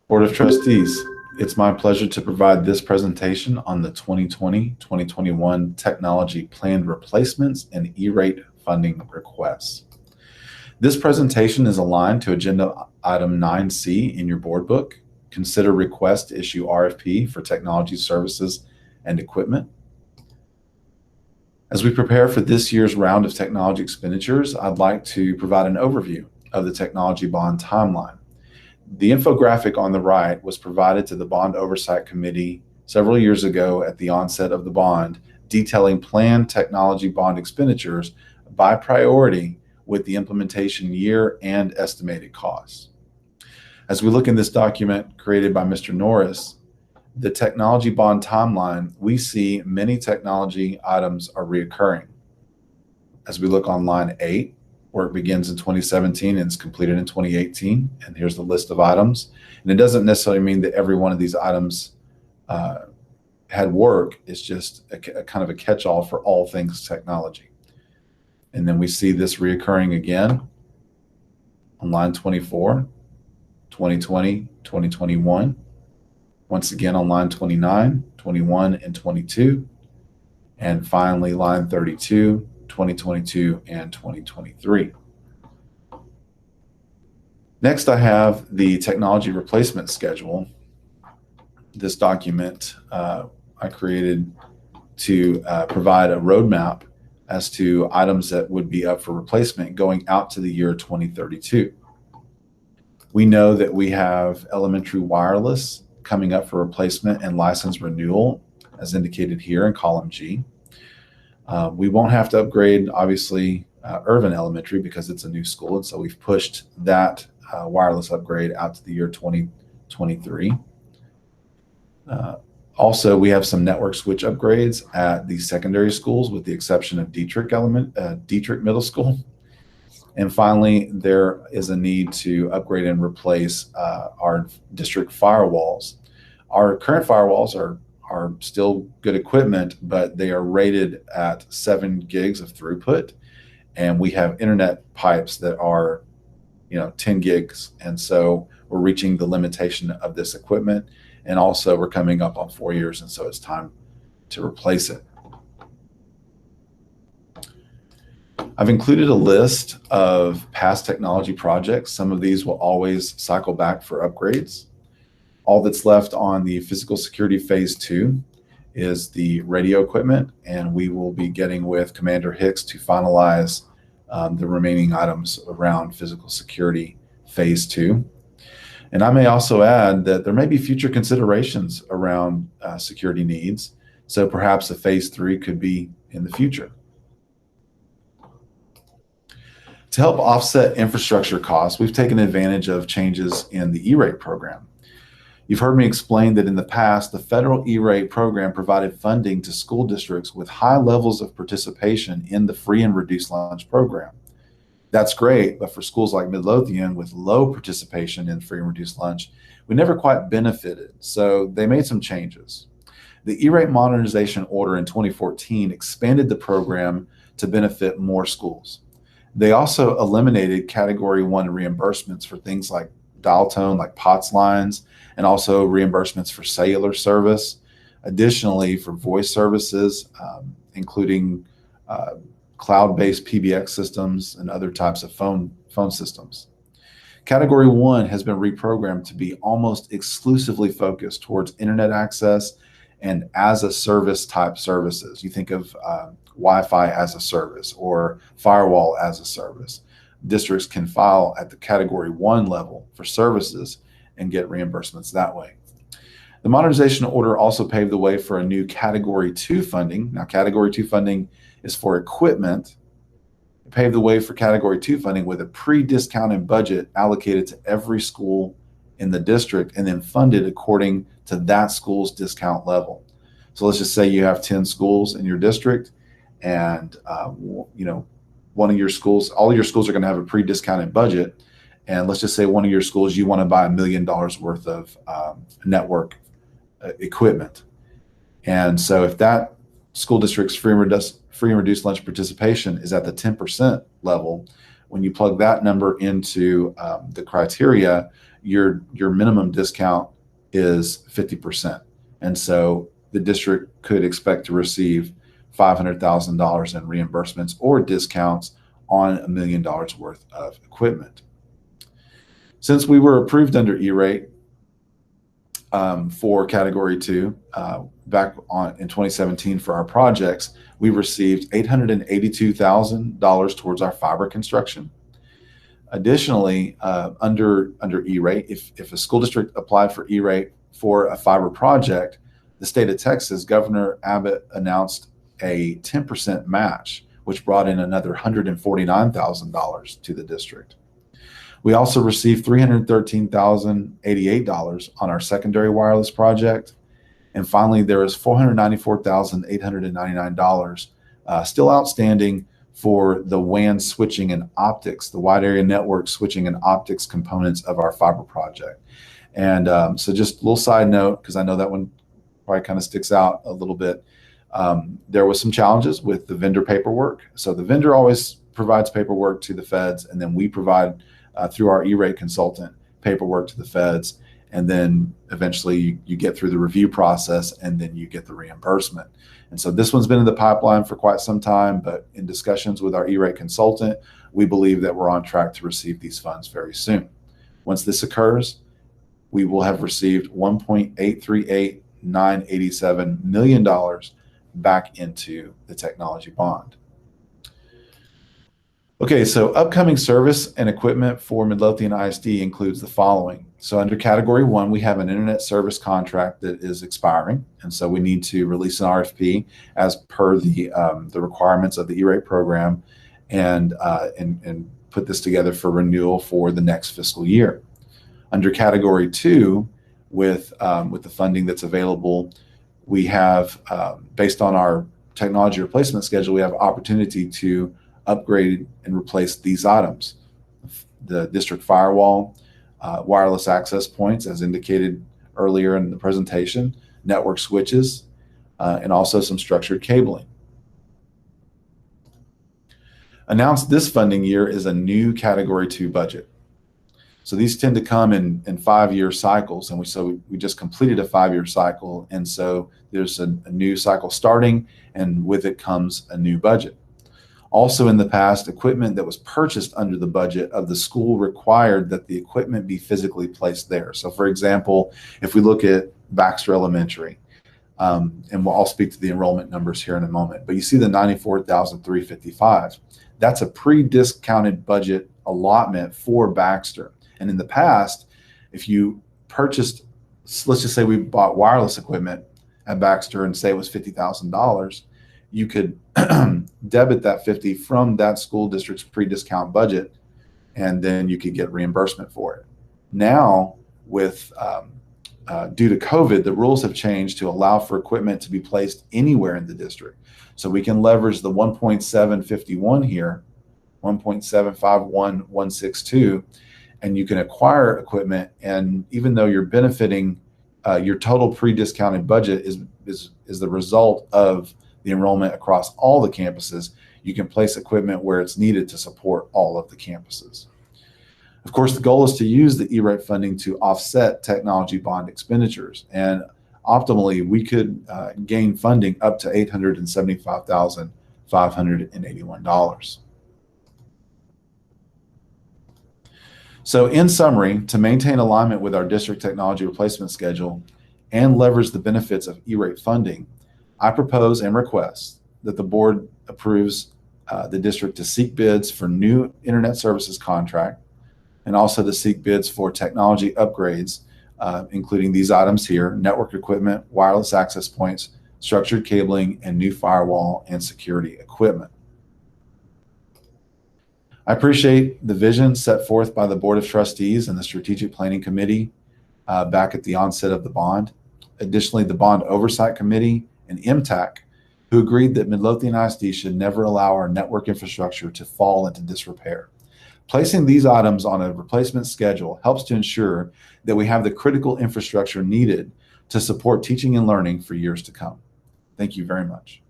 Board of Trustees, it's my pleasure to provide this presentation on the 2020-2021 technology planned replacements and E-rate funding requests. This presentation is aligned to Agenda Item 9C in your board book. Consider request to issue RFP for technology services and equipment. As we prepare for this year's round of technology expenditures, I'd like to provide an overview of the technology bond timeline. The infographic on the right was provided to the Bond Oversight Committee several years ago at the onset of the bond, detailing planned technology bond expenditures by priority with the implementation year and estimated costs. As we look in this document created by Mr. Norris, the technology bond timeline, we see many technology items are reoccurring. As we look on line 8, where it begins in 2017 and is completed in 2018, and here's the list of items. And it doesn't necessarily mean that every one of these items had work. It's just a kind of a catch-all for all things technology. And then we see this reoccurring again on line 24, 2020, 2021. Once again on line 29, 21, and 22. And finally, line 32, 2022, and 2023. Next, I have the technology replacement schedule. This document I created to provide a roadmap as to items that would be up for replacement going out to the year 2032. We know that we have elementary wireless coming up for replacement and license renewal, as indicated here in column G. We won't have to upgrade, obviously, Irvin Elementary because it's a new school, and so we've pushed that wireless upgrade out to the year 2023. Also, we have some network switch upgrades at the secondary schools, with the exception of Dietrich Middle School. And finally, there is a need to upgrade and replace our district firewalls. Our current firewalls are still good equipment, but they are rated at 7 gigs of throughput, and we have internet pipes that are 10 gigs, and so we're reaching the limitation of this equipment, and also we're coming up on 4 years, and so it's time to replace it. I've included a list of past technology projects. Some of these will always cycle back for upgrades. All that's left on the physical security phase 2 is the radio equipment, and we will be getting with Commander Hicks to finalize the remaining items around physical security phase 2. And I may also add that there may be future considerations around security needs, so perhaps a phase 3 could be in the future. To help offset infrastructure costs, we've taken advantage of changes in the ERATE program. You've heard me explain that in the past, the federal ERATE program provided funding to school districts with high levels of participation in the free and reduced lunch program. That's great, but for schools like Midlothian with low participation in free and reduced lunch, we never quite benefited, so they made some changes. The ERATE modernization order in 2014 expanded the program to benefit more schools. They also eliminated Category 1 reimbursements for things like dial tone, like POTS lines, and also reimbursements for cellular service. Additionally, for voice services, including cloud-based PBX systems and other types of phone systems. Category 1 has been reprogrammed to be almost exclusively focused towards internet access and as-a-service type services. You think of Wi-Fi as a service or firewall as a service. Districts can file at the Category 1 level for services and get reimbursements that way. The modernization order also paved the way for a new Category 2 funding. Now, Category 2 funding is for equipment. It paved the way for Category 2 funding with a pre-discounted budget allocated to every school in the district and then funded according to that school's discount level. So let's just say you have 10 schools in your district, and one of your schools, all of your schools are going to have a pre-discounted budget, and let's just say one of your schools, you want to buy $1 million worth of network equipment. And so if that school district's free and reduced lunch participation is at the 10% level, when you plug that number into the criteria, your minimum discount is 50%. And so the district could expect to receive $500,000 in reimbursements or discounts on $1 million worth of equipment. Since we were approved under ERATE for Category 2 back in 2017 for our projects, we received $882,000 towards our fiber construction. Additionally, under ERATE, if a school district applied for ERATE for a fiber project, the state of Texas, Governor Abbott announced a 10% match, which brought in another $149,000 to the district. We also received $313,088 on our secondary wireless project. And finally, there is $494,899 still outstanding for the WAN switching and optics, the wide area network switching and optics components of our fiber project. And so just a little side note, because I know that one probably kind of sticks out a little bit. There was some challenges with the vendor paperwork. So the vendor always provides paperwork to the feds, and then we provide through our E-rate consultant paperwork to the feds. And then eventually you get through the review process, and then you get the reimbursement. And so this one's been in the pipeline for quite some time, but in discussions with our E-rate consultant, we believe that we're on track to receive these funds very soon. Once this occurs, we will have received $1.838987 million back into the technology bond. Okay, so upcoming service and equipment for Midlothian ISD includes the following. So under Category 1, we have an internet service contract that is expiring, and so we need to release an RFP as per the requirements of the E-rate program, and put this together for renewal for the next fiscal year. Under Category 2, with the funding that's available, we have, based on our technology replacement schedule, we have opportunity to upgrade and replace these items: the district firewall, wireless access points, as indicated earlier in the presentation, network switches, and also some structured cabling. Announced this funding year is a new Category 2 budget. So these tend to come in 5-year cycles, and we just completed a 5-year cycle, and so there's a new cycle starting, and with it comes a new budget. Also in the past, equipment that was purchased under the budget of the school required that the equipment be physically placed there. So for example, if we look at Baxter Elementary, and I'll speak to the enrollment numbers here in a moment, but you see the $94,355. That's a pre-discounted budget allotment for Baxter. And in the past, if you purchased, let's just say we bought wireless equipment at Baxter and say it was $50,000, you could debit that 50 from that school district's pre-discount budget, and then you could get reimbursement for it. Now, with due to COVID, the rules have changed to allow for equipment to be placed anywhere in the district. So we can leverage the 1.751 here, 1.751162, and you can acquire equipment. And even though you're benefiting, your total pre-discounted budget is the result of the enrollment across all the campuses, you can place equipment where it's needed to support all of the campuses. Of course, the goal is to use the E-rate funding to offset technology bond expenditures, and optimally, we could gain funding up to $875,581. So in summary, to maintain alignment with our district technology replacement schedule and leverage the benefits of E-rate funding, I propose and request that the board approves the district to seek bids for new internet services contract, and also to seek bids for technology upgrades, including these items here: network equipment, wireless access points, structured cabling, and new firewall and security equipment. I appreciate the vision set forth by the Board of Trustees and the Strategic Planning Committee back at the onset of the bond. Additionally, the Bond Oversight Committee and MTAC, who agreed that Midlothian ISD should never allow our network infrastructure to fall into disrepair. Placing these items on a replacement schedule helps to ensure that we have the critical infrastructure needed to support teaching and learning for years to come. Thank you very much.